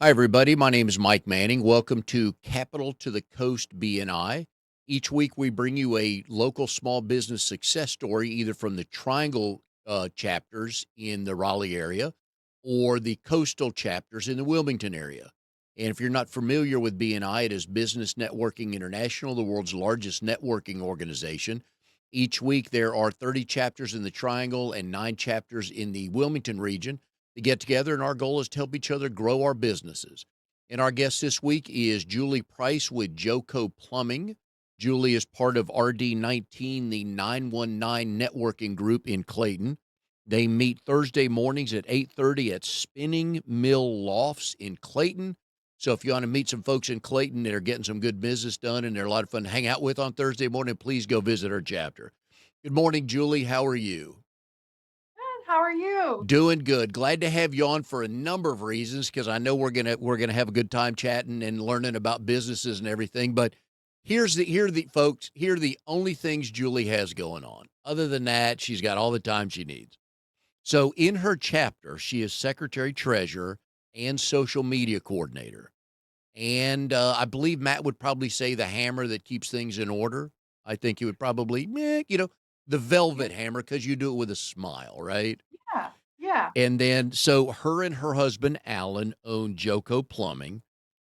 Hi, everybody. My name is Mike Manning. Welcome to Capital to the Coast BNI. Each week, we bring you a local small business success story, either from the Triangle chapters in the Raleigh area or the coastal chapters in the Wilmington area. And if you're not familiar with BNI, it is Business Networking International, the world's largest networking organization. Each week, there are 30 chapters in the Triangle and 9 chapters in the Wilmington region to get together, and our goal is to help each other grow our businesses. And our guest this week is Julie Price with JoCo Plumbing. Julie is part of RD19, the 919 networking group in Clayton. They meet Thursday mornings at 8:30 at Spinning Mill Lofts in Clayton. So if you want to meet some folks in Clayton that are getting some good business done and they're a lot of fun to hang out with on Thursday morning, please go visit our chapter. Good morning, Julie. How are you? Good, how are you? Doing good. Glad to have you on for a number of reasons because I know we're gonna have a good time chatting and learning about businesses and everything. But here are the folks. Here are the only things Julie has going on. Other than that, she's got all the time she needs. So in her chapter, she is secretary treasurer and social media coordinator. And I believe Matt would probably say the hammer that keeps things in order. I think he would probably, the Yeah, velvet hammer because you do it with a smile, right? yeah, yeah. And then, so her and her husband, Alan, own JoCo Plumbing.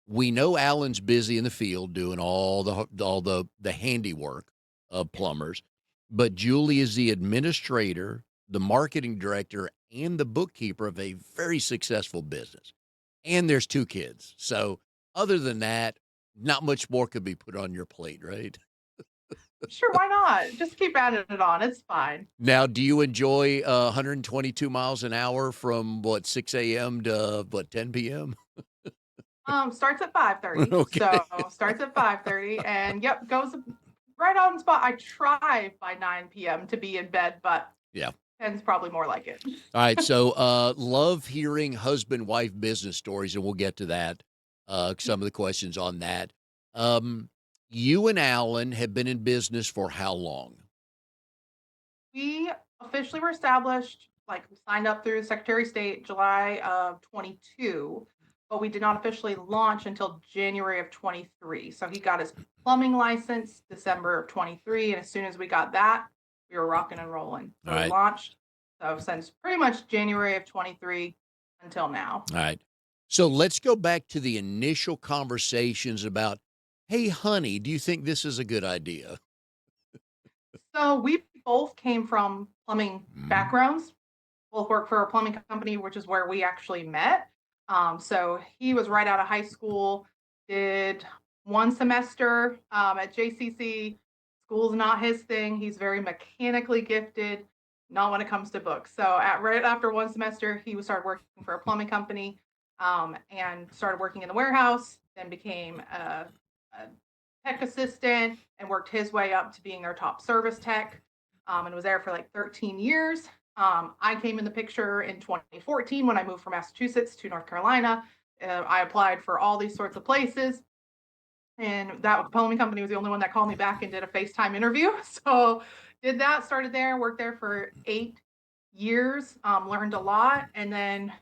We know Alan's busy in the field doing all the handiwork of plumbers, but Julie is the administrator, the marketing director, and the bookkeeper of a very successful business. And there's 2 kids. So other than that, not much more could be put on your plate, right? Sure, why not? Just keep adding it on. It's fine. Now, do you enjoy 122 miles an hour from what 6 a.m. to what 10 p.m.? Starts at 5:30. Okay. So starts at 5:30 and yep, goes right on spot. I try by 9 p.m. to be in bed, but Yeah. 10's probably more like it. All right. So, love hearing husband wife business stories, and we'll get to that. Some of the questions on that. Um, you and Alan have been in business for how long? We officially were established, like we signed up through Secretary of State July of 22, but we did not officially launch until January of 23. So he got his plumbing license December of 23. And as soon as we got that, we were rocking and rolling. All So we right. launched. So since pretty much January of 23 until now. All right. So let's go back to the initial conversations about, hey, honey, do you think this is a good idea? So we both came from plumbing Mhm. backgrounds, both worked for a plumbing company, which is where we actually met. So he was right out of high school, did one semester at JCC. School's not his thing. He's very mechanically gifted, not when it comes to books. So at right after one semester, he started working for a plumbing company and started working in the warehouse. Then became a tech assistant and worked his way up to being their top service tech and was there for like 13 years. I came in the picture in 2014 when I moved from Massachusetts to North Carolina. I applied for all these sorts of places, and that plumbing company was the only one that called me back and did a FaceTime interview. So did that, started there, worked there for 8 years, learned a lot, and then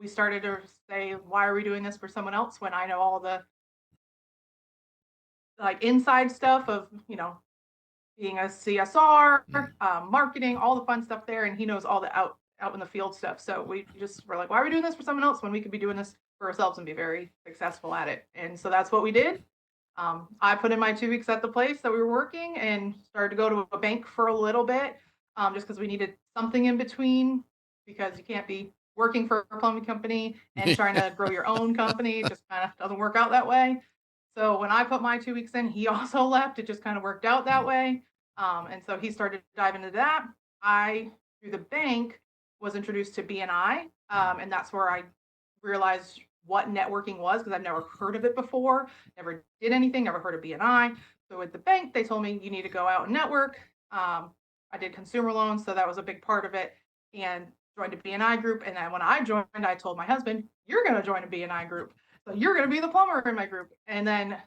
we started to say, why are we doing this for someone else when I know all the like inside stuff of being a CSR, Mm. marketing, all the fun stuff there, and he knows all the out in the field stuff. So we just were like, why are we doing this for someone else when we could be doing this for ourselves and be very successful at it? And so that's what we did. I put in my 2 weeks at the place that we were working and started to go to a bank for a little bit, just because we needed something in between because you can't be working for a plumbing company and trying to grow your own company. It just kind of doesn't work out that way. So when I put my 2 weeks in, he also left. It just kind of worked out that way. And so he started to dive into that. I, through the bank, was introduced to BNI, and that's where I realized what networking was because I've never heard of it before, never did anything, never heard of BNI. So with the bank, they told me you need to go out and network. I did consumer loans, so that was a big part of it, and joined a BNI group. And then when I joined, I told my husband, "You're going to join a BNI group, so you're going to be the plumber in my group." And then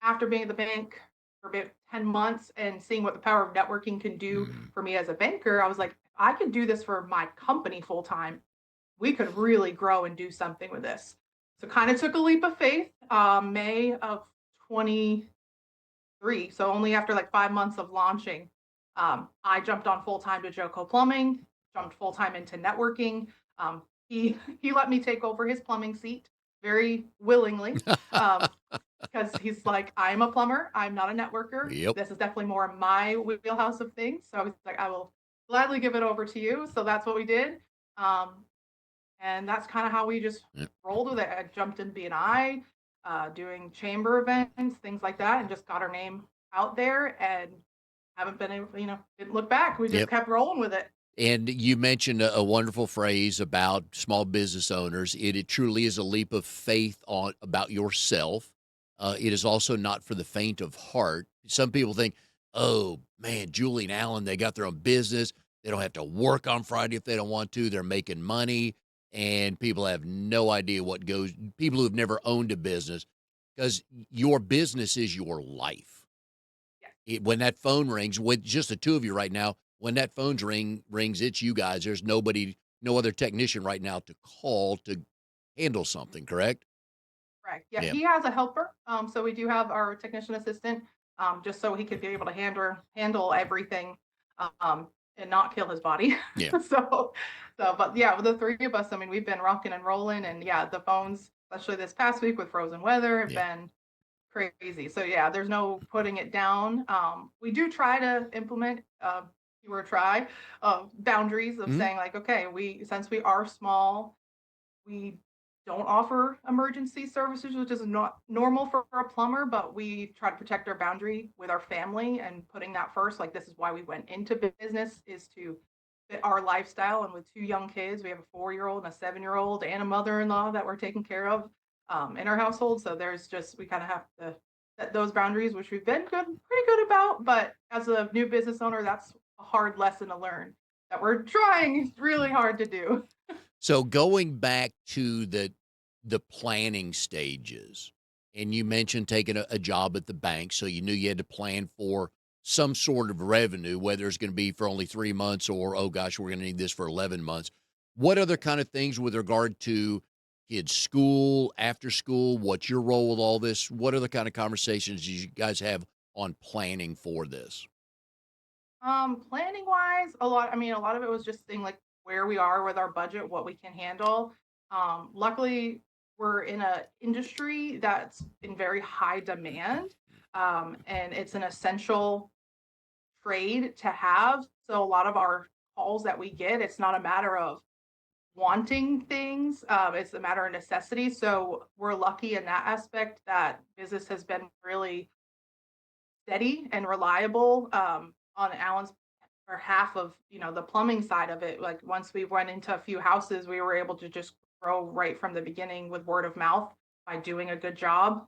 after being at the bank for about 10 months and seeing what the power of networking can do Mm. for me as a banker, I was like, I could do this for my company full time. We could really grow and do something with this. So kind of took a leap of faith. May of 23, so only after like 5 months of launching, I jumped on full time to JoCo Plumbing, jumped full time into networking. He let me take over his plumbing seat very willingly. Um, because he's like, I'm a plumber, I'm not a networker. Yep. This is definitely more my wheelhouse of things. So he's like, I will gladly give it over to you. So that's what we did. Um, and that's kind of how we just Yep. rolled with it. I jumped in BNI, doing chamber events, things like that, and just got our name out there and haven't been able, didn't look back. We just Yep. kept rolling with it. And you mentioned a wonderful phrase about small business owners. It truly is a leap of faith on about yourself. It is also not for the faint of heart. Some people think, "Oh man, Julie and Alan, they got their own business. They don't have to work on Friday if they don't want to. They're making money." And people have no idea what goes. People who've never owned a business, because your business is your life. Yeah. When that phone rings, with just the two of you right now, when that phone's rings, it's you guys. There's nobody, no other technician right now to call to handle something, correct? Correct. Yeah, Yeah, he has a helper. So we do have our technician assistant, just so he could be able to handle everything, and not kill his body. yeah, so, but yeah, with the three of us, I mean, we've been rocking and rolling, and yeah, the phones, especially this past week with frozen weather, have yeah. been crazy. So yeah, there's no putting it down. We do try to implement, fewer try boundaries of Mhm. saying like, okay, we since we are small, we don't offer emergency services, which is not normal for a plumber, but we try to protect our boundary with our family and putting that first. Like, this is why we went into business, is to fit our lifestyle. And with two young kids, we have a 4-year-old and a 7-year-old and a mother-in-law that we're taking care of, in our household. So there's just, we kind of have to set those boundaries, which we've been pretty good about. But as a new business owner, that's a hard lesson to learn that we're trying really hard to do. So going back to the planning stages, and you mentioned taking a job at the bank, so you knew you had to plan for some sort of revenue, whether it's going to be for only 3 months or oh gosh, we're going to need this for 11 months. What other kind of things with regard to kids' school, after school? What's your role with all this? What other kind of conversations do you guys have on planning for this? Planning wise, a lot of it was just seeing like where we are with our budget, what we can handle. Luckily, we're in a industry that's in very high demand, and it's an essential trade to have. So a lot of our calls that we get, it's not a matter of wanting things, it's a matter of necessity. So we're lucky in that aspect that business has been really steady and reliable, on Alan's, or half of, the plumbing side of it. Like, once we went into a few houses, we were able to just grow right from the beginning with word of mouth by doing a good job,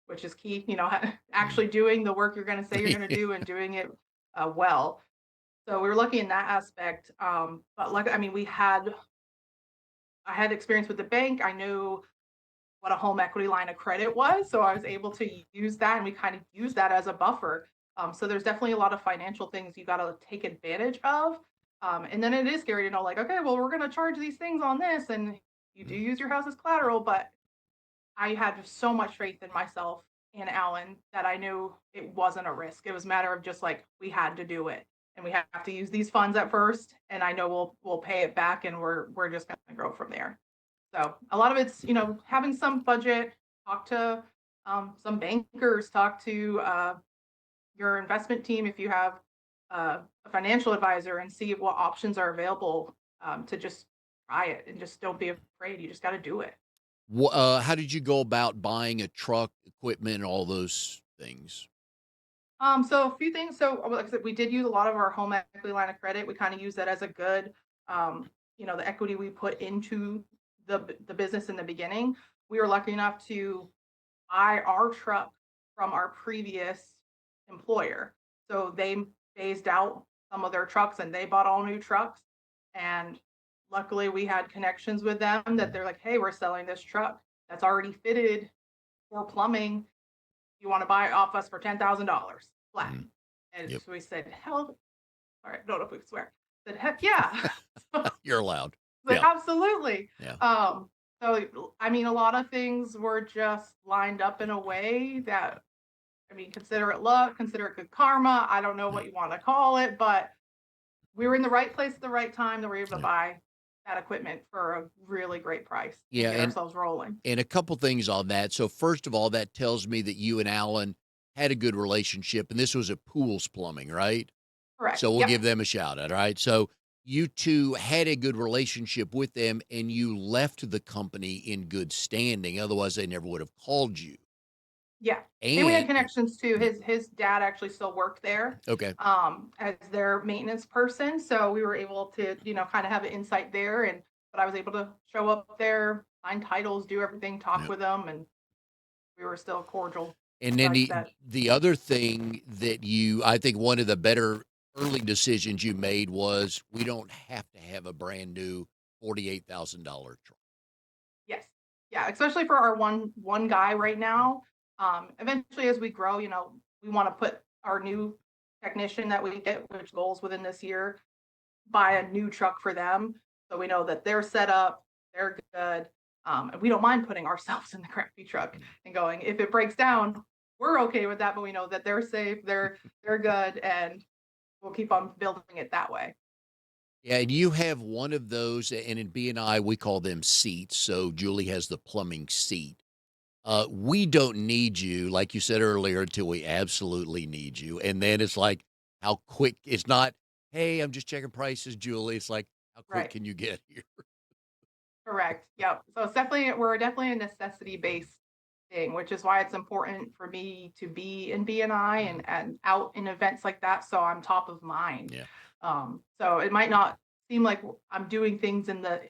which is key. Mm. Actually doing the work you're going to say you're going to do and doing it, well. So we were lucky in that aspect. But like, I mean, I had experience with the bank. I knew what a home equity line of credit was. So I was able to use that, and we kind of use that as a buffer. So there's definitely a lot of financial things you got to take advantage of. And then it is scary to know, like, okay, well, we're going to charge these things on this, and you do use your house as collateral. But I had so much faith in myself and Alan that I knew it wasn't a risk. It was a matter of just like, we had to do it, and we have to use these funds at first. And I know we'll pay it back, and we're just going to grow from there. So a lot of it's, having some budget, talk to, some bankers, talk to, your investment team if you have, a financial advisor, and see what options are available, to just try it and just don't be afraid. You just got to do it. How did you go about buying a truck, equipment, and all those things? So a few things. So like I said, we did use a lot of our home equity line of credit. We kind of use that as a good, the equity we put into the business in the beginning. We were lucky enough to buy our truck from our previous employer. So they phased out some of their trucks and they bought all new trucks. And luckily we had connections with them that they're like, hey, we're selling this truck that's already fitted for plumbing. You want to buy it off us for $10,000 flat. Mhm. And Yep. so we said, hell, all right, don't know if we can swear. Said, heck yeah. You're allowed. Like, Yeah, absolutely. yeah. Um, So, I mean, a lot of things were just lined up in a way that, I mean, consider it luck, consider it good karma. I don't know Yeah, what you want to call it, but we were in the right place at the right time that we were able to yeah. buy that equipment for a really great price and Yeah, get ourselves rolling. and a couple things on that. So first of all, that tells me that you and Alan had a good relationship, and this was at Pools Plumbing, right? Correct. So we'll Yep. give them a shout out, all right? So you 2 had a good relationship with them, and you left the company in good standing, otherwise they never would have called you. Yeah. And we And had connections too. yeah, His dad actually still worked there, okay, as their maintenance person. So we were able to, kind of have an insight there. But I was able to show up there, sign titles, do everything, talk yeah. with them, and we were still cordial, And then like the that. the other thing that I think one of the better early decisions you made was we don't have to have a brand new $48,000 truck. Yes. Yeah, especially for our one guy right now. Eventually as we grow, we want to put our new technician that we get, which goals within this year, buy a new truck for them. So we know that they're set up, they're good. And we don't mind putting ourselves in the crappy truck Mm. and going, if it breaks down, we're okay with that, but we know that they're safe, they're good, and we'll keep on building it that way. Yeah, and you have one of those, and in BNI, we call them seats. So Julie has the plumbing seat. We don't need you, like you said earlier, until we absolutely need you. And then it's like, how quick? It's not, hey, I'm just checking prices, Julie. It's like, how quick Right. can you get here? Correct. Yep. So it's definitely we're definitely a necessity based thing, which is why it's important for me to be in BNI Mhm. and out in events like that so I'm top of mind. Yeah. So it might not seem like I'm doing things in the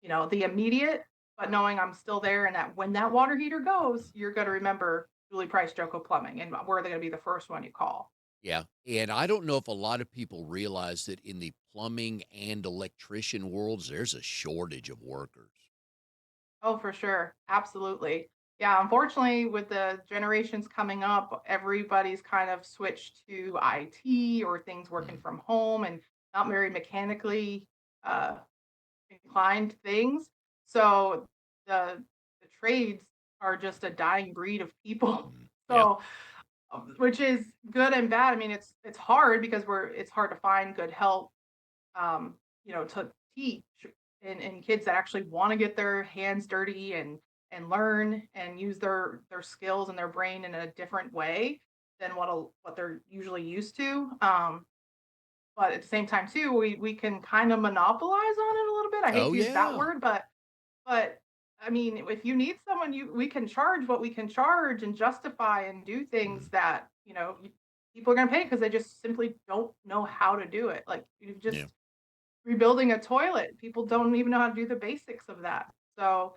immediate, but knowing I'm still there and that when that water heater goes, you're going to remember Julie Price, JoCo Plumbing, and we're going to be the first one you call. Yeah, and I don't know if a lot of people realize that in the plumbing and electrician worlds, there's a shortage of workers. Oh, for sure. Absolutely. Yeah, unfortunately, with the generations coming up, everybody's kind of switched to IT or things working Mhm. from home and not very mechanically uh, inclined things. So the trades are just a dying breed of people. Mhm. Yeah. So, which is good and bad. I mean, it's hard because it's hard to find good help, to teach and kids that actually want to get their hands dirty and learn and use their skills and their brain in a different way than what they're usually used to. But at the same time too, we can kind of monopolize on it a little bit. I hate Oh, to use that yeah. word, but I mean, if you need someone, we can charge what we can charge and justify and do things Mhm. that people are going to pay because they just simply don't know how to do it. Like you Yeah. just rebuilding a toilet. People don't even know how to do the basics of that. So,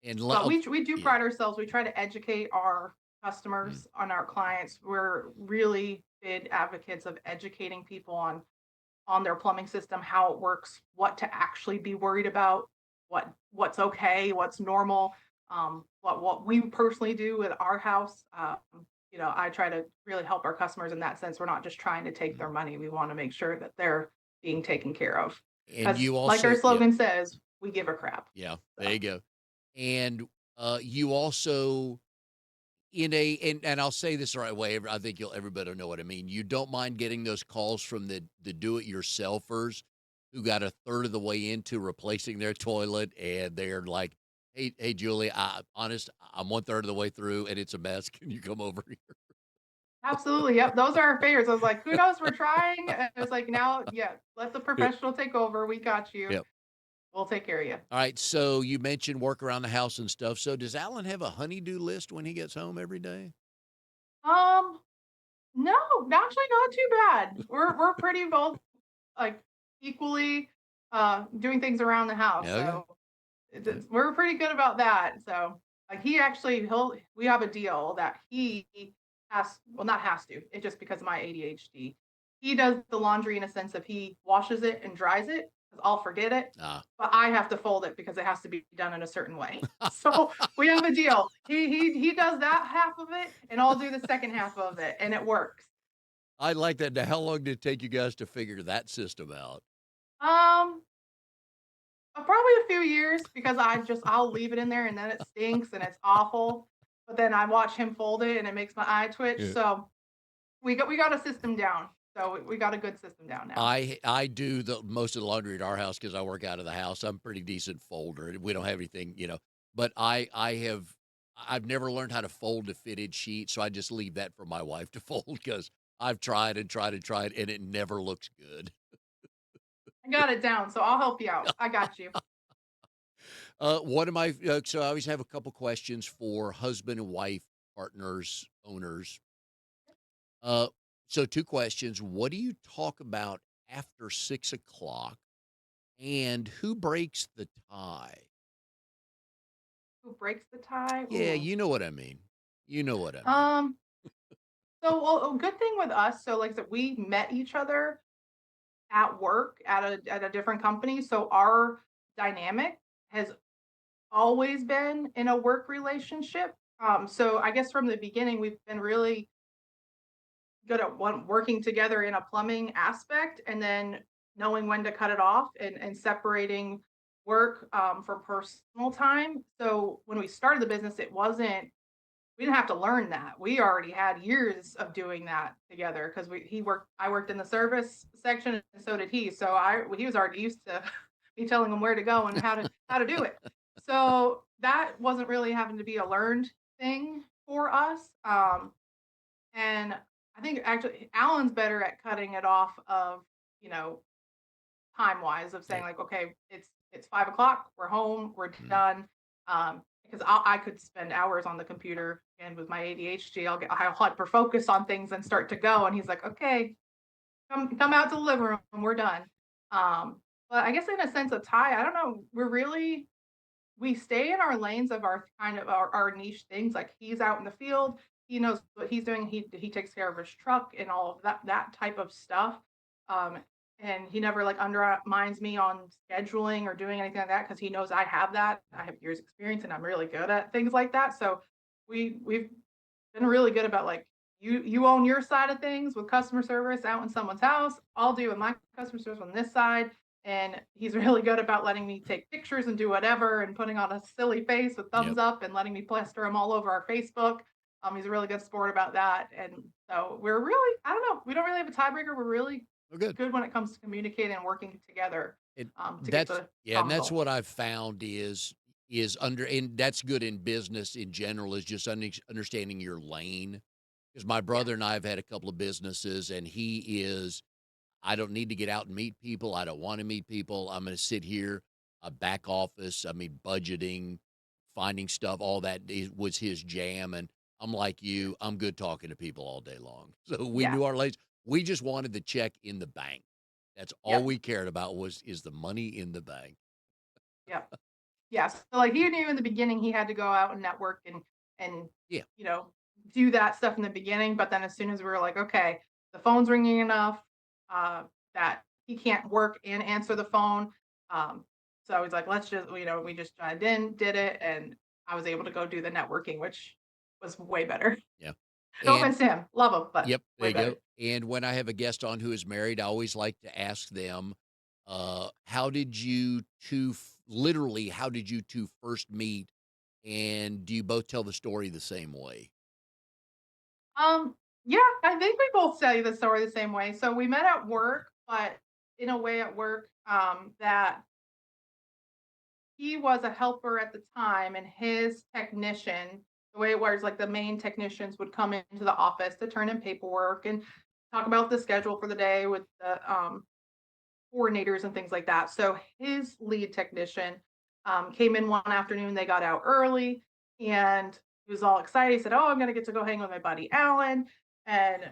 And but love we do yeah. pride ourselves. We try to educate our Mm. customers on our clients. We're really big advocates of educating people on their plumbing system, how it works, what to actually be worried about, what's okay, what's normal, what we personally do at our house. I try to really help our customers in that sense. We're not just trying to take Mhm. their money. We want to make sure that they're being taken care of. And Because, you like our also yeah, slogan says, we give a crap. yeah, there So, you go. And, you also in a and I'll say this the right way, I think everybody will know what I mean. You don't mind getting those calls from the do-it-yourselfers who got a third of the way into replacing their toilet, and they're like, "Hey, Julie, I'm one third of the way through, and it's a mess. Can you come over here?" absolutely. Yep. Those are our favorites. I was like, kudos, we're trying. And it's like, now, yeah, let the professional take over. We got you. Yep. We'll take care of you. All right, so you mentioned work around the house and stuff. So does Alan have a honey-do list when he gets home every day? Um, No, actually not too bad. We're pretty both like equally doing things around the house. Okay. So we're pretty good about that. So like he actually he'll we have a deal that he has well not has to, it just because of my ADHD. He does the laundry in a sense of he washes it and dries it because I'll forget it. Ah. But I have to fold it because it has to be done in a certain way. So we have a deal. He does that half of it and I'll do the second half of it and it works. I like that. Now, how long did it take you guys to figure that system out? Um, probably probably a few years because I'll leave it in there and then it stinks and it's awful. But then I watch him fold it and it makes my eye twitch. Yeah. So we got a system down. So we got a good system down now. I do the most of the laundry at our house because I work out of the house. I'm a pretty decent folder. We don't have anything, but I've never learned how to fold a fitted sheet, so I just leave that for my wife to fold because I've tried and tried and tried, and it never looks good. I got it down, so I'll help you out. I got you. What am I? So I always have a couple questions for husband and wife, partners, owners. Uh, so two questions. What do you talk about after 6 o'clock, and who breaks the tie? Who breaks the tie? Yeah, Ooh. you know what I mean. You know what I mean. Um, so well, a good thing with us, so like I said, we met each other at work at a different company. So our dynamic has always been in a work relationship. So I guess from the beginning, we've been really good at working together in a plumbing aspect and then knowing when to cut it off and separating work from personal time. So when we started the business, we didn't have to learn that. We already had years of doing that together because I worked in the service section and so did he. So I he was already used to me telling him where to go and how to do it. So that wasn't really having to be a learned thing for us. And I think actually Alan's better at cutting it off of, you know, time wise of saying Right. like, okay, it's 5 o'clock, we're home, we're Mm. done. Because I could spend hours on the computer and with my ADHD, I'll hyper focus on things and start to go. And he's like, okay, come out to the living room, we're done. But I guess in a sense of tie, I don't know, we stay in our lanes of our kind of our niche things. Like he's out in the field, he knows what he's doing. He takes care of his truck and all of that type of stuff. Um, and he never like undermines me on scheduling or doing anything like that because he knows I have that. I have years experience and I'm really good at things like that. So we've been really good about like you own your side of things with customer service out in someone's house. I'll do with my customer service on this side. And he's really good about letting me take pictures and do whatever and putting on a silly face with thumbs Yep. up and letting me plaster them all over our Facebook. He's a really good sport about that. And so we're really, I don't know, we don't really have a tiebreaker. We're really Oh, good. good when it comes to communicating and working together And to get that's the yeah, and common that's goal. what I've found is under and that's good in business in general is just understanding your lane. Because my brother and I Yes. have had a couple of businesses, and he is I don't need to get out and meet people. I don't want to meet people. I'm going to sit here, a back office. I mean, budgeting, finding stuff, all that was his jam. And I'm like Yes. you, I'm good talking to people all day long. So we Yeah. knew our lanes. We just wanted the check in the bank. That's all Yep. we cared about is the money in the bank. Yep. Yes. So like he knew in the beginning he had to go out and network and Yeah. you know do that stuff in the beginning, but then as soon as we were like, okay, the phone's ringing enough that he can't work and answer the phone. So he's like, let's just we just joined in, did it, and I was able to go do the networking, which was way better. Yeah. No And offense to him, love him, but yep, there way you go. better. And when I have a guest on who is married, I always like to ask them, how did you two literally, how did you two first meet? And do you both tell the story the same way? Um, yeah, I think we both tell you the story the same way. So we met at work, but in a way at work that he was a helper at the time, and his technician, the way it was, like the main technicians would come into the office to turn in paperwork and talk about the schedule for the day with the coordinators and things like that. So his lead technician came in one afternoon. They got out early, and he was all excited. He said, "Oh, I'm going to get to go hang with my buddy Alan." And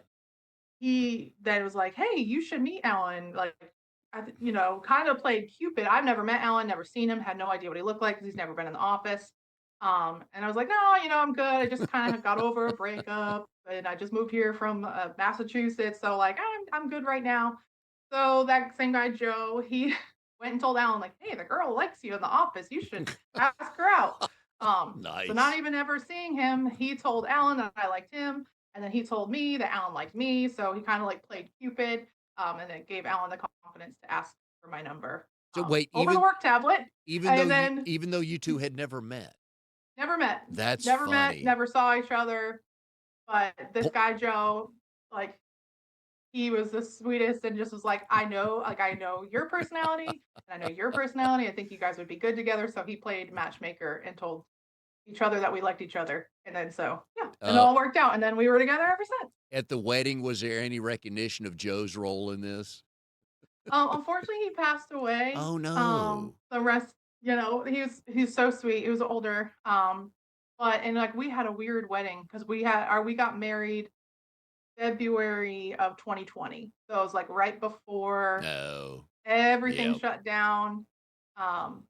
he then was like, "Hey, you should meet Alan." Like, kind of played Cupid. I've never met Alan, never seen him, had no idea what he looked like because he's never been in the office. And I was like, "No, I'm good. I just kind of got over a breakup, and I just moved here from Massachusetts, so like, I'm good right now." So that same guy Joe, he went and told Alan like, "Hey, the girl likes you in the office. You should ask her out." So not Nice. even ever seeing him, he told Alan that I liked him, and then he told me that Alan liked me. So he kind of like played Cupid, and it gave Alan the confidence to ask for my number. So wait, over the work tablet, and then even though you 2 had never met? never met, That's never met, funny. never saw each other. But this Oh, guy Joe, like he was the sweetest and just was like, I know your personality and I know your personality. I think you guys would be good together. So he played matchmaker and told each other that we liked each other. And then so yeah, and it uh, all worked out. And then we were together ever since. at the wedding, was there any recognition of Joe's role in this? Unfortunately, he passed away. Oh, no. The rest, he's so sweet. He was older. But and like we had a weird wedding because we got married February of 2020. So it was like right before No. everything Yep. shut down. Um,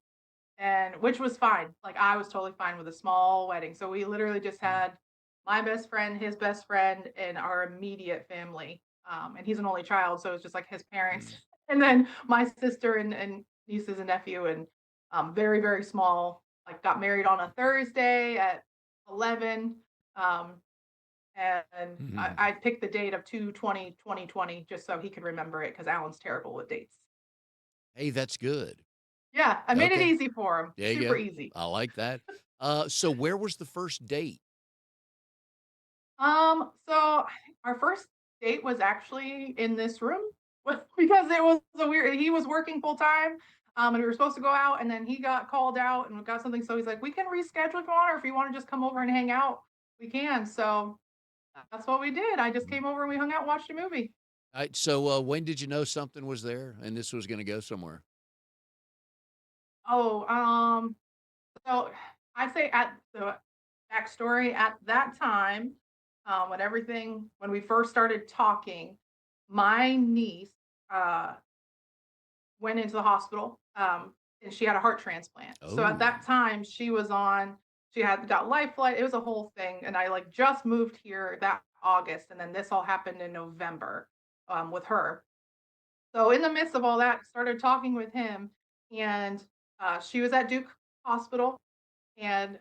and which was fine. Like I was totally fine with a small wedding. So we literally just had my best friend, his best friend, and our immediate family. And he's an only child, so it's just like his parents, Mm. and then my sister and nieces and nephew, and very very small. Like got married on a Thursday at 11. Um, and Mhm. I picked the date of 2/20/2020 just so he could remember it because Alan's terrible with dates. Hey, that's good. Yeah, I made it Okay. easy for him. There you Super go. easy. I like that. So where was the first date? So our first date was actually in this room because it was a weird he was working full time. And we were supposed to go out and then he got called out and got something. So he's like, we can reschedule if you want, or if you want to just come over and hang out, we can. So that's what we did. I just Mhm. came over and we hung out and watched a movie. Alright, so, when did you know something was there and this was gonna go somewhere? Oh, so I say at the backstory at that time, when we first started talking, my niece uh went into the hospital, and she had a heart transplant. So at that Oh. time, she had got life flight. It was a whole thing, and I like just moved here that August, and then this all happened in November, with her. So in the midst of all that, started talking with him, and she was at Duke Hospital, and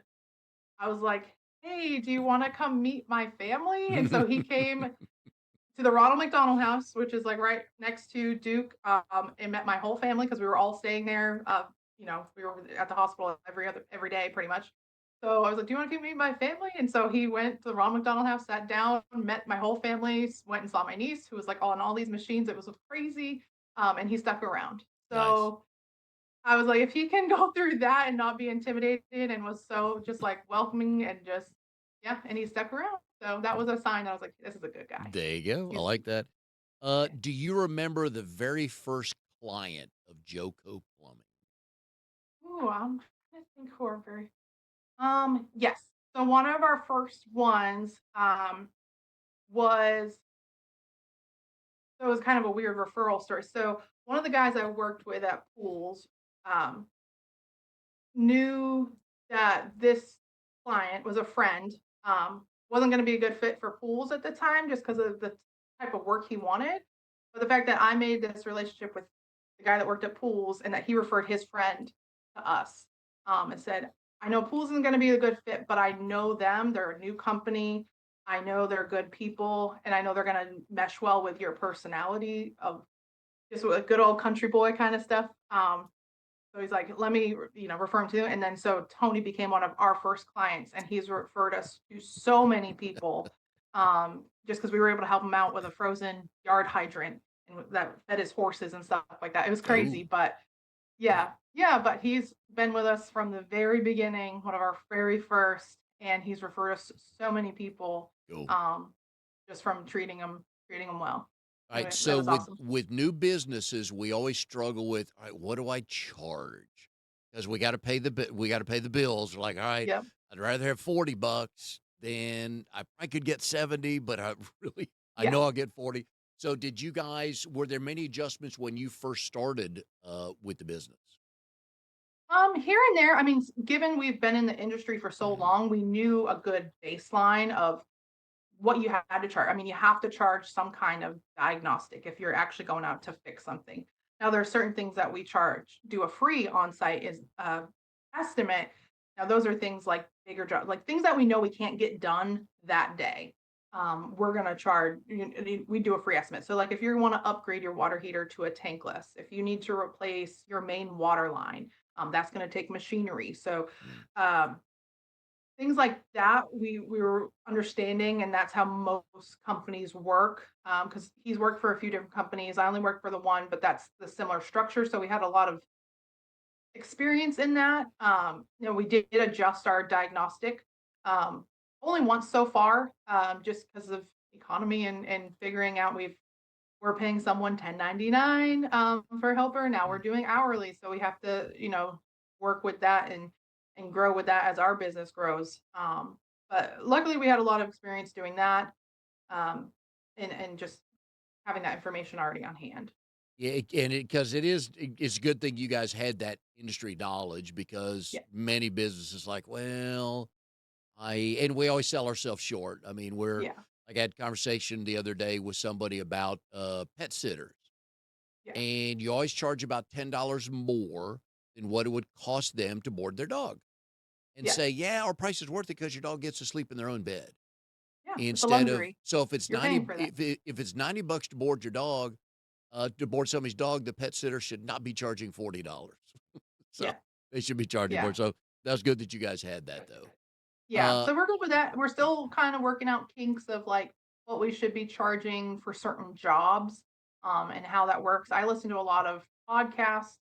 I was like, "Hey, do you want to come meet my family?" And so he came to the Ronald McDonald House, which is like right next to Duke, and met my whole family because we were all staying there. We were at the hospital every day pretty much. So I was like, "Do you want to meet my family?" And so he went to the Ronald McDonald House, sat down, met my whole family, went and saw my niece who was like on all these machines. It was crazy, and he stuck around. Nice. So I was like, if he can go through that and not be intimidated, and was so just like welcoming and just yeah, and he stuck around. So that was a sign that I was like, this is a good guy. There you go, I He's like that. yeah. Do you remember the very first client of JoCo Plumbing? Ooh, I'm trying to think who are very yes. So one of our first ones was so it was kind of a weird referral story. So one of the guys I worked with at pools um knew that this client was a friend, wasn't going to be a good fit for pools at the time just because of the type of work he wanted. But the fact that I made this relationship with the guy that worked at pools and that he referred his friend to us, and said, I know pools isn't going to be a good fit, but I know them. They're a new company. I know they're good people, and I know they're going to mesh well with your personality of just a good old country boy kind of stuff. So he's like, let me, refer him to you. And then so Tony became one of our first clients, and he's referred us to so many people, just because we were able to help him out with a frozen yard hydrant and that fed his horses and stuff like that. It was crazy, Oh, but yeah, yeah. But he's been with us from the very beginning, one of our very first, and he's referred us to so many people, cool. um, just from treating them well. So Alright, that so was awesome. with new businesses, we always struggle with, "Alright, what do I charge?" Because we gotta pay the bills. We're like, "Alright, Yep. I'd rather have 40 bucks than I could get 70, but I really I Yeah. know I'll get 40." So did you guys were there many adjustments when you first started, with the business? Here and there. I mean, given we've been in the industry for so Mhm. long, we knew a good baseline of what you had to charge. I mean, you have to charge some kind of diagnostic if you're actually going out to fix something. Now, there are certain things that we charge. Do a free on-site is estimate. Now, those are things like bigger jobs, like things that we know we can't get done that day. we're going to charge, we do a free estimate. So, like, if you want to upgrade your water heater to a tankless, if you need to replace your main water line, that's going to take machinery. So, Mm. um, things like that, we were understanding, and that's how most companies work. Because he's worked for a few different companies. I only worked for the one, but that's the similar structure. So we had a lot of experience in that. We did adjust our diagnostic only once so far, just because of economy and figuring out we're paying someone 1099 for a helper. Now we're Mm. doing hourly, so we have to, work with that and grow with that as our business grows. But luckily, we had a lot of experience doing that, um, and just having that information already on hand. Yeah, and it's a good thing you guys had that industry knowledge because Yeah, many businesses like, well, and we always sell ourselves short. I mean, yeah, like I had a conversation the other day with somebody about pet sitters, yeah, and you always charge about $10 more than what it would cost them to board their dog, and say, yes, yeah, our price is worth it because your dog gets to sleep in their own bed. yeah. It's a Instead of luxury. so if it's You're 90 paying for that. if it's $90 to board your dog, to board somebody's dog, the pet sitter should not be charging $40. So, Yeah, they should be charging more, yeah. so that's good that you guys had that, though. Yeah, Uh so we're good with that. We're still kind of working out kinks of like what we should be charging for certain jobs, and how that works. I listen to a lot of podcasts,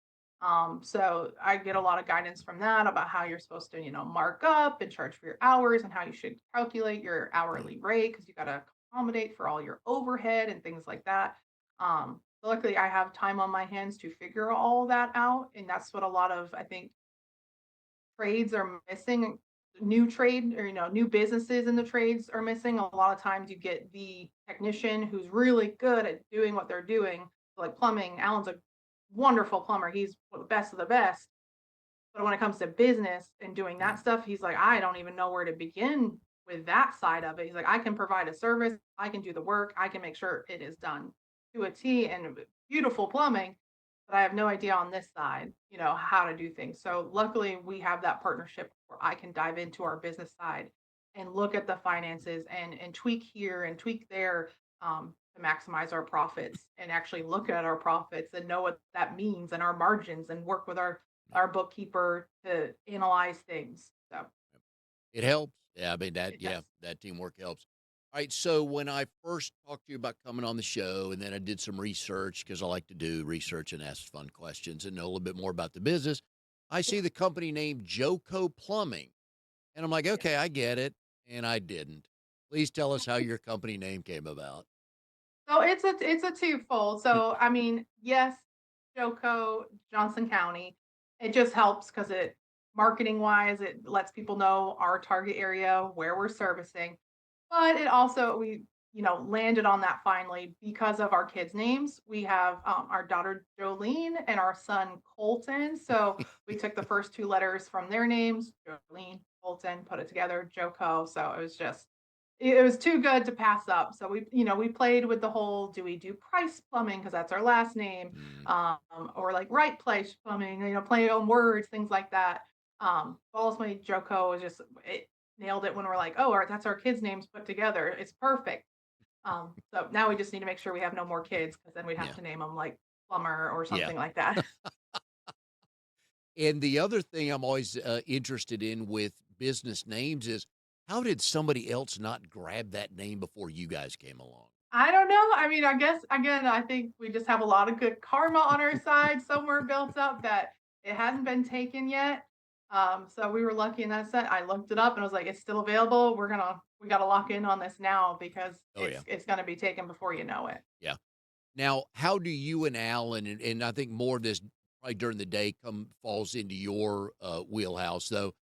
so I get a lot of guidance from that about how you're supposed to, mark up and charge for your hours and how you should calculate your yeah, hourly rate because you got to accommodate for all your overhead and things like that. Luckily, I have time on my hands to figure all that out, and that's what a lot of I think trades are missing. New trade or new businesses in the trades are missing. A lot of times you get the technician who's really good at doing what they're doing, like plumbing. Alan's a wonderful plumber. He's the best of the best. But when it comes to business and doing yeah, that stuff, he's like, I don't even know where to begin with that side of it. He's like, I can provide a service, I can do the work, I can make sure it is done to a T and beautiful plumbing, but I have no idea on this side, how to do things. So luckily we have that partnership where I can dive into our business side and look at the finances and tweak here and tweak there, to maximize our profits and actually look at our profits and know what that means and our margins and work with yeah, our bookkeeper to analyze things. So yep. It helps. Yeah, I mean, it does. that teamwork helps. Alright, so when I first talked to you about coming on the show, and then I did some research because I like to do research and ask fun questions and know a little bit more about the business, I Yeah, see the company name JoCo Plumbing, and I'm like, yeah. "Okay, I get it," and I didn't. Please tell us how your company name came about. So it's a twofold. So I mean, yes, Joco, Johnson County. It just helps because it marketing wise, it lets people know our target area, where we're servicing. But it also we, landed on that finally because of our kids' names. We have our daughter Jolene and our son Colton. So we took the first two letters from their names, Jolene, Colton, put it together, Joco. So it was too good to pass up. So we played with the whole, do we do price plumbing? Because that's our last name, Mm, or like right place plumbing, playing on words, things like that. Ultimately, Joko was just it nailed it when we're like, oh, all right, that's our kids' names put together. It's perfect. So now we just need to make sure we have no more kids because then we'd have yeah, to name them like plumber or yeah. something like that. And the other thing I'm always, interested in with business names is how did somebody else not grab that name before you guys came along? I don't know. I mean, I guess again, I think we just have a lot of good karma on our side somewhere built up that it hadn't been taken yet. So we were lucky in that sense. I looked it up and I was like, it's still available. We gotta lock in on this now because Oh, it's yeah. it's gonna be taken before you know it. Yeah. Now, how do you and Alan, and I think more of this probably during the day falls into your, wheelhouse, though,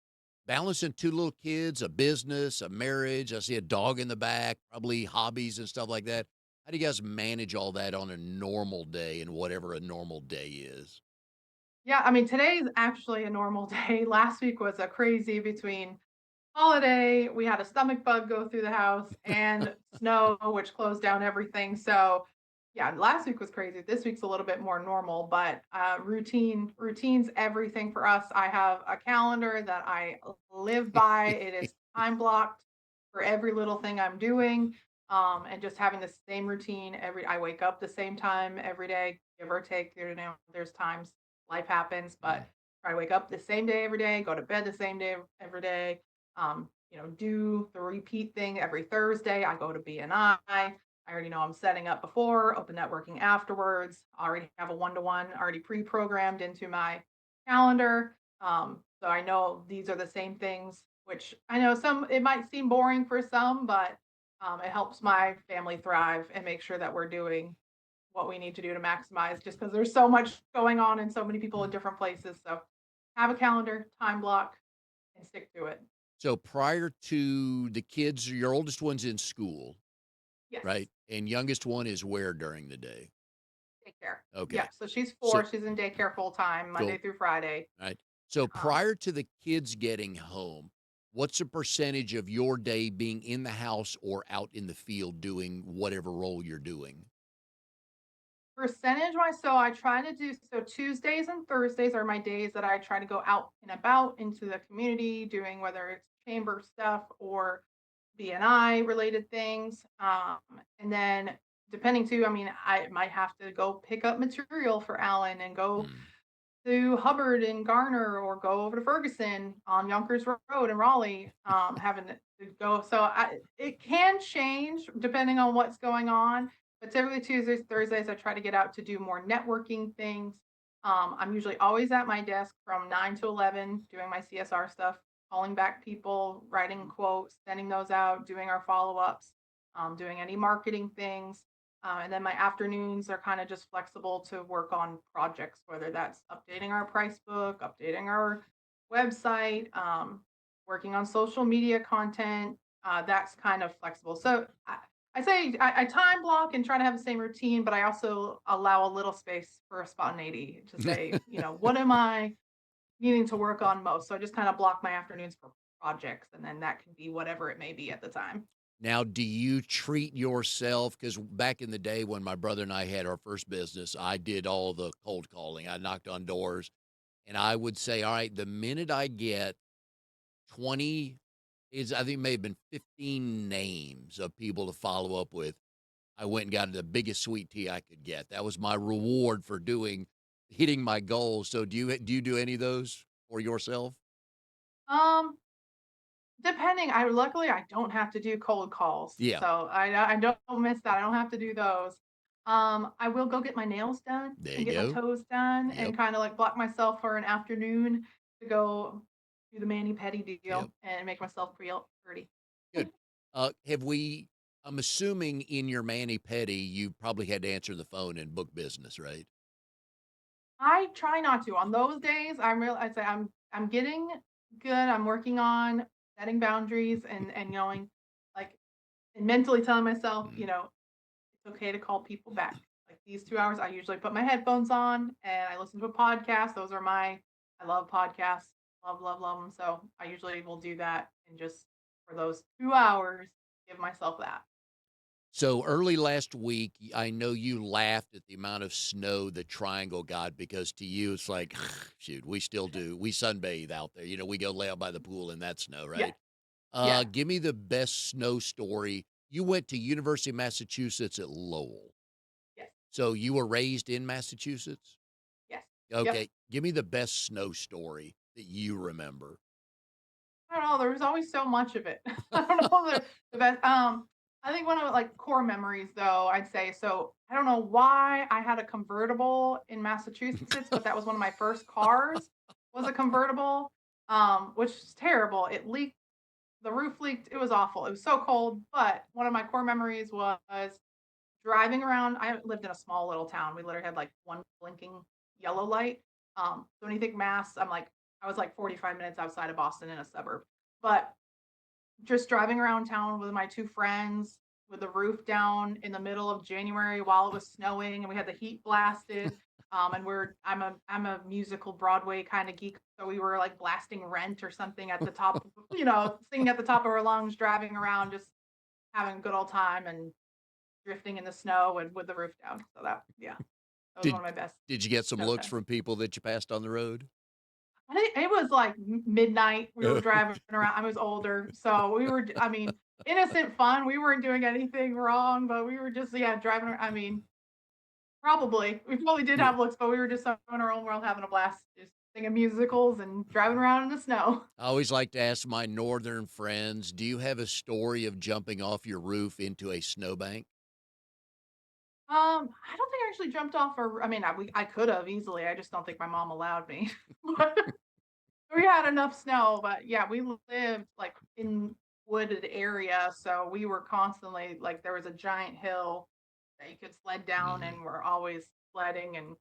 balancing 2 little kids, a business, a marriage, I see a dog in the back, probably hobbies and stuff like that. How do you guys manage all that on a normal day and whatever a normal day is? Yeah, I mean, today is actually a normal day. Last week was a crazy between holiday, we had a stomach bug go through the house, and snow, which closed down everything. So, yeah, last week was crazy. This week's a little bit more normal, but routine's everything for us. I have a calendar that I live by. It is time blocked for every little thing I'm doing. And just having the same routine I wake up the same time every day, give or take. There's times life happens, but Mm. try to wake up the same day every day, go to bed the same day every day. Do the repeat thing every Thursday. I go to BNI. I already know I'm setting up before, open networking afterwards. I already have a one-to-one already pre-programmed into my calendar. So I know these are the same things, which I know some it might seem boring for some, but it helps my family thrive and make sure that we're doing what we need to do to maximize just because there's so much going on and so many people in Mm. different places. So have a calendar, time block, and stick to it. So prior to the kids, your oldest one's in school, right? Yes. And youngest one is where during the day? Daycare. Okay. Yep. So she's So 4. She's in daycare full time, Monday so through Friday. right. So Um, prior to the kids getting home, what's the percentage of your day being in the house or out in the field doing whatever role you're doing? Percentage wise, so I try to do so Tuesdays and Thursdays are my days that I try to go out and about into the community doing whether it's chamber stuff or BNI related things. And then depending too, I mean, I might have to go pick up material for Alan and go Mm. to Hubbard and Garner or go over to Ferguson on Yonkers Road in Raleigh, having to go. So it can change depending on what's going on. But typically Tuesdays, Thursdays, I try to get out to do more networking things. I'm usually always at my desk from 9 to 11 doing my CSR stuff, calling back people, writing quotes, sending those out, doing our follow ups, doing any marketing things. And then my afternoons are kind of just flexible to work on projects, whether that's updating our price book, updating our website, working on social media content. That's kind of flexible. So I say I time block and try to have the same routine, but I also allow a little space for spontaneity to say, what am I needing to work on most? So I just kind of block my afternoons for projects, and then that can be whatever it may be at the time. Now, do you treat yourself? Because back in the day when my brother and I had our first business, I did all the cold calling. I knocked on doors, and I would say, "All right, the minute I get 20 is I think it may have been 15 names of people to follow up with, I went and got the biggest sweet tea I could get. That was my reward for hitting my goals." So do you do any of those for yourself? Um, Depending, I luckily I don't have to do cold calls, Yeah, so I don't miss that. I don't have to do those. I will go get my nails done there you and get my go. toes done Yep, and kinda, like, block myself for an afternoon to go do the mani-pedi yep. deal and make myself feel pretty. Good. Have we I'm assuming in your mani-pedi, you probably had to answer the phone and book business, right? I try not to. On those days, I'd say I'm getting good, I'm working on setting boundaries and knowing, like and mentally telling myself, Mm. it's okay to call people back. Like these 2 hours, I usually put my headphones on and I listen to a podcast. I love podcasts, love them. So I usually will do that and just for those 2 hours, give myself that. So early last week, I know you laughed at the amount of snow the triangle got because to you, it's like, shoot, we still do. We sunbathe out there. We go lay out by the pool in that snow, Yeah, right? yeah, Give me the best snow story. You went to University of Massachusetts at Lowell. yes, So you were raised in Massachusetts? yes, yep. Okay. Give me the best snow story that you remember. I don't know. There was always so much of it. I don't know the best. I think one of like core memories though, I'd say. So I don't know why I had a convertible in Massachusetts, but that was one of my first cars was a convertible, which is terrible. It leaked, the roof leaked. It was awful. It was so cold. But one of my core memories was driving around. I lived in a small little town. We literally had like one blinking yellow light. So when you think Mass, I was like 45 minutes outside of Boston in a suburb. But just driving around town with my 2 friends with the roof down in the middle of January while it was snowing and we had the heat blasted. And I'm a musical Broadway kind of geek, so we were like blasting Rent or something at the top, singing at the top of our lungs, driving around, just having a good old time and drifting in the snow and with the roof down. So yeah, that was one Did of my best did you get some snow looks times. from people that you passed on the road? I think it was like midnight. We were driving around. I was older, so we were. I mean, innocent fun. We weren't doing anything wrong, but we were just, yeah, driving. I mean, probably we probably did Yeah. have looks, but we were just in our own world, having a blast, just singing musicals and driving around in the snow. I always like to ask my northern friends, do you have a story of jumping off your roof into a snowbank? I don't think I actually jumped off, or I mean, I could have easily. I just don't think my mom allowed me. We had enough snow, but yeah, we lived like in wooded area, so we were constantly like there was a giant hill that you could sled down, Mhm. and we're always sledding. And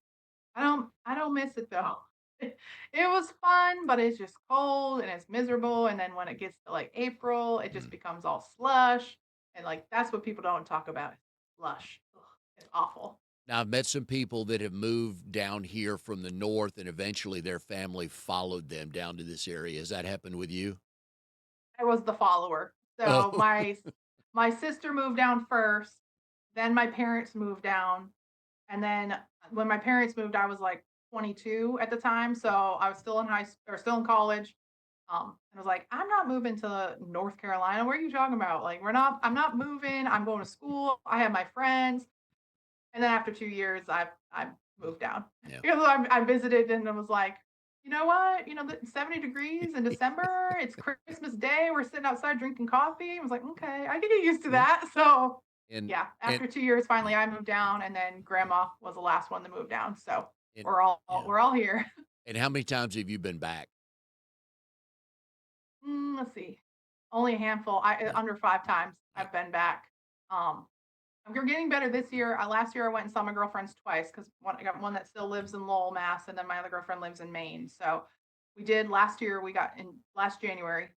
I don't miss it though. It was fun, but it's just cold and it's miserable. And then when it gets to like April, it just Mm. becomes all slush, and like that's what people don't talk about. Slush. Ugh, it's awful. Now, I've met some people that have moved down here from the north, and eventually their family followed them down to this area. Has that happened with you? I was the follower. Oh, So my sister moved down first, then my parents moved down, and then when my parents moved, I was like 22 at the time, so I was still in or still in college. And I was like, I'm not moving to North Carolina. What are you talking about? Like, I'm not moving. I'm going to school. I have my friends. And then after 2 years, I moved down yeah. because I visited and I was like, you know what? The 70 degrees in December. It's Christmas Day. We're sitting outside drinking coffee. I was like, okay, I can get used to Yeah. that. So And yeah, and after 2 years, finally I moved down, and then Grandma was the last one to move down. So and we're all yeah. we're all here. And how many times have you been back? Let's see, only a handful. I Yeah. under 5 times Yeah. I've been back. Um, We're getting better this year. Last year I went and saw my girlfriends twice because I got one that still lives in Lowell, Mass, and then my other girlfriend lives in Maine. So we did last year. We got in last January.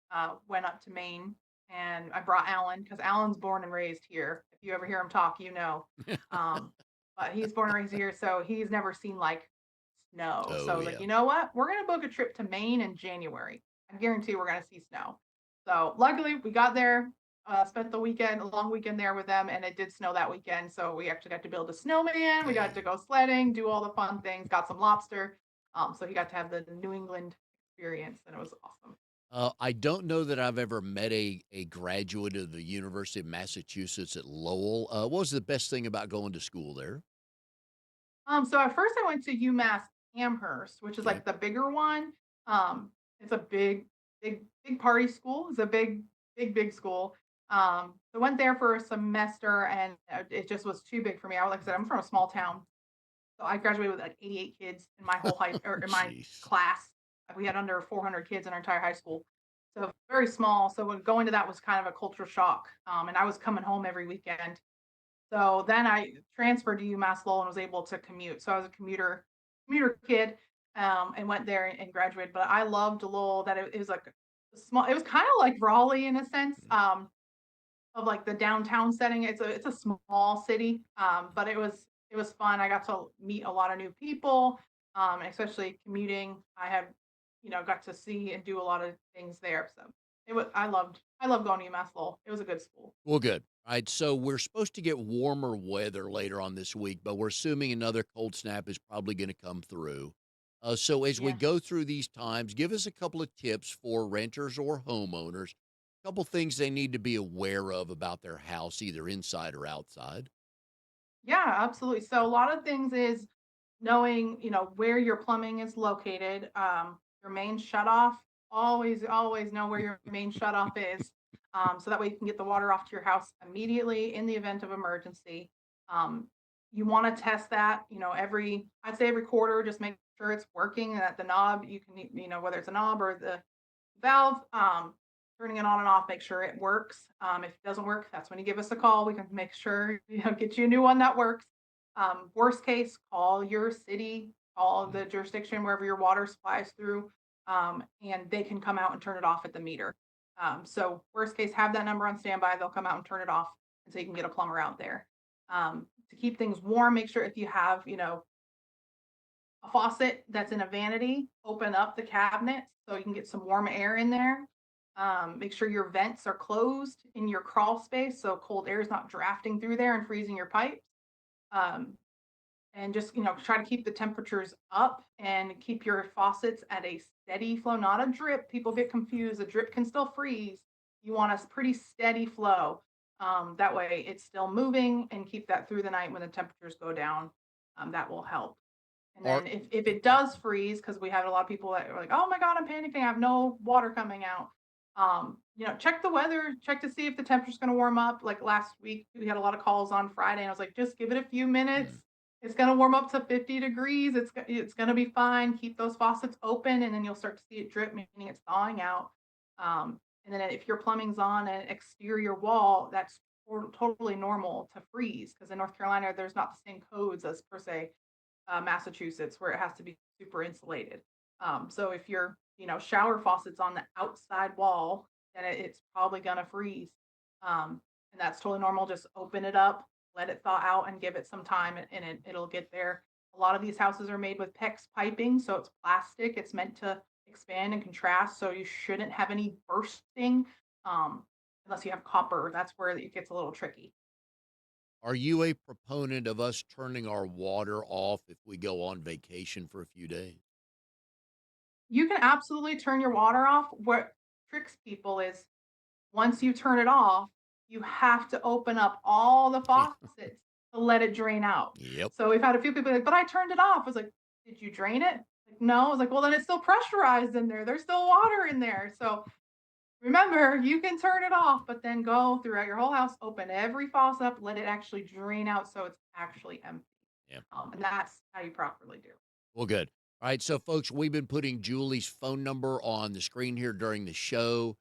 Went up to Maine, and I brought Alan because Alan's born and raised here. If you ever hear him talk, you know. Um, but he's born and raised here, so he's never seen like snow. So I Oh, was like, yeah. you know what? We're gonna book a trip to Maine in January. I guarantee we're gonna see snow. So luckily we got there, spent the weekend, a long weekend there with them, and it did snow that weekend. So we actually got to build a snowman. We got to Hey. go sledding, do all the fun things, got some lobster. So he got to have the New England experience, and it was awesome. I don't know that I've ever met a graduate of the University of Massachusetts at Lowell. What was the best thing about going to school there? So at first I went to UMass Amherst, which is Okay. like the bigger one. It's a big party school. It's a big school. So I went there for a semester, and it just was too big for me. Like I said, I'm from a small town, so I graduated with like 88 kids in my whole high or in my Jeez. class. We had under 400 kids in our entire high school, so very small. So when going to that was kind of a culture shock. And I was coming home every weekend, so then I transferred to UMass Lowell and was able to commute. So I was a commuter kid, and went there and graduated. But I loved Lowell, that it was like a small. It was kind of like Raleigh in a sense, Mm. of like the downtown setting. It's a small city, but it was fun. I got to meet a lot of new people, and especially commuting. I had, got to see and do a lot of things there. So I loved going to UMass Lowell. It was a good school. Well, good. All right. So we're supposed to get warmer weather later on this week, but we're assuming another cold snap is probably going to come through. So as we Yeah. go through these times, give us a couple of tips for renters or homeowners, a couple things they need to be aware of about their house, either inside or outside. Yeah, absolutely. So a lot of things is knowing, where your plumbing is located, your main shutoff. Always know where your main shutoff is, so that way you can get the water off to your house immediately in the event of emergency. Um, you want to test that, I'd say every quarter, just make sure it's working and that the knob, you can, whether it's a knob or the valve, turning it on and off, make sure it works. If it doesn't work, that's when you give us a call. We can make sure, get you a new one that works. Worst case, call your city, call Mm. the jurisdiction wherever your water supplies through, and they can come out and turn it off at the meter. So worst case, have that number on standby. They'll come out and turn it off, and so you can get a plumber out there. To keep things warm, make sure if you have, a faucet that's in a vanity, open up the cabinet so you can get some warm air in there. Make sure your vents are closed in your crawl space so cold air is not drafting through there and freezing your pipes. Um, and just try to keep the temperatures up and keep your faucets at a steady flow, not a drip. People get confused. A drip can still freeze. you want a pretty steady flow. That way it's still moving, and keep that through the night when the temperatures go down. That will help. And Are then if it does freeze, because we had a lot of people that were like, "Oh my God, I'm panicking. I have no water coming out." Check the weather, check to see if the temperature's going to warm up. Like last week, we had a lot of calls on Friday, and I was like, just give it a few minutes. mm, It's going to warm up to 50 degrees. It's going to be fine. Keep those faucets open, and then you'll start to see it drip, meaning it's thawing out. And then if your plumbing's on an exterior wall, that's totally normal to freeze, because in North Carolina, there's not the same codes as per se Massachusetts, where it has to be super insulated. So if your shower faucet's on the outside wall, then it's probably gonna freeze. And that's totally normal. Just open it up, let it thaw out, and give it some time, and it'll get there. A lot of these houses are made with PEX piping, so it's plastic. It's meant to expand and contrast, so you shouldn't have any bursting, unless you have copper. That's where it gets a little tricky. are you a proponent of us turning our water off if we go on vacation for a few days? You can absolutely turn your water off. What tricks people is, once you turn it off, you have to open up all the faucets to let it drain out. Yep. So we've had a few people like, "But I turned it off." I was like, "Did you drain it?" Like, "No." I was like, "Well, then it's still pressurized in there. There's still water in there." So remember, you can turn it off, but then go throughout your whole house, open every faucet up, let it actually drain out so it's actually empty. Yeah. And that's how you properly do. Well, good. All right. So, folks, we've been putting Julie's phone number on the screen here during the show.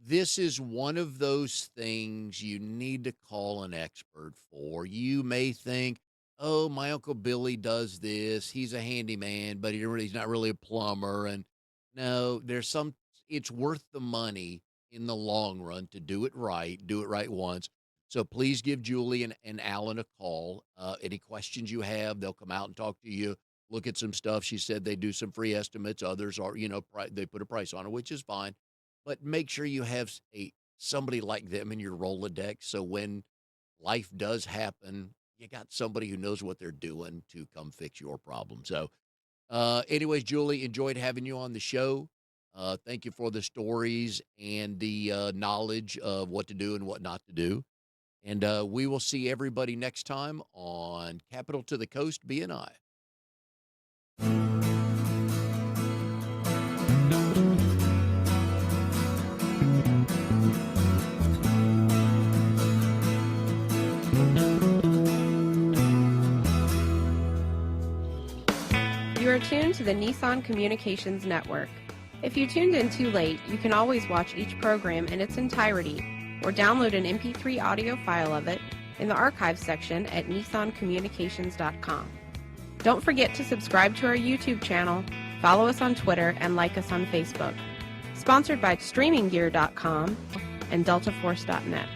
This is one of those things you need to call an expert for. You may think, oh, my Uncle Billy does this. He's a handyman, but he's not really a plumber. And no, it's worth the money in the long run to do it right once. So please give Julie and Alan a call. Any questions you have, they'll come out and talk to you, look at some stuff. She said they do some free estimates. Others are, they put a price on it, which is fine, but make sure you have somebody like them in your Rolodex, so when life does happen, you got somebody who knows what they're doing to come fix your problem. So, anyways, Julie, enjoyed having you on the show. Thank you for the stories and the knowledge of what to do and what not to do. And we will see everybody next time on Capital to the Coast BNI. You are tuned to the Nissan Communications Network. If you tuned in too late, you can always watch each program in its entirety or download an MP3 audio file of it in the archives section at nissancommunications.com. Don't forget to subscribe to our YouTube channel, follow us on Twitter, and like us on Facebook. Sponsored by StreamingGear.com and DeltaForce.net.